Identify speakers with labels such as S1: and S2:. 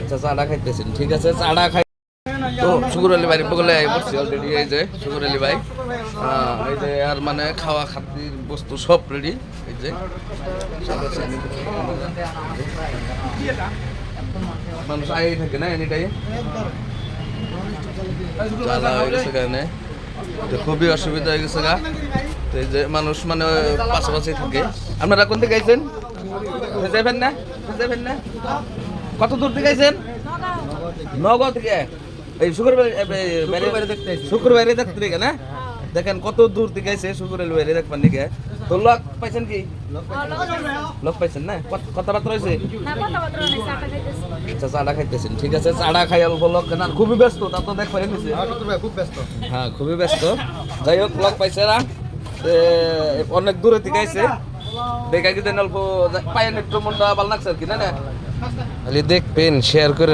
S1: আচ্ছা চাটা খাইতেছেন, ঠিক আছে চাটা খাই। তো শুকুর আলী ভাই বলে পড়ছি অলরেডি, এই যে শুকুর আলী ভাই, এই যে আর মানে খাওয়া খাদ্যের বস্তু সব রেডি, এই যে সব আছে। মানুষ আই থাকে না এনি টাইম, জ্বালা হয়ে গেছে কারণে খুবই অসুবিধা হয়ে গেছে গা। তো এই যে মানুষ মানে পাশাপাশি থাকে। আপনারা কোন দিকে গেছেন? যাবেন না? যাবেন না? কত দূর থেকে গেছেন? নগাঁও থেকে। এই শুক্রবারে দেখতে দিকে না, দেখেন কত দূর থেকে আছে শুক্রবারে দেখবেন দিকে। তো লোক পাইছেন কি? লোক পাইছেন না? কথাবার্তা হয়েছে? আচ্ছা চাটা খাইতেছেন, ঠিক আছে চাটা খাই অল্প লোক না, খুবই ব্যস্ত তা তো দেখ পারেন। হ্যাঁ খুবই ব্যস্ত, যাই হোক লোক পাইছে না, অনেক দূরে থেকে আইছে দেখা কি অল্প পায়েন একটু মনটা ভালো লাগছে আর কি, না না খালি দেখবেন শেয়ার করে।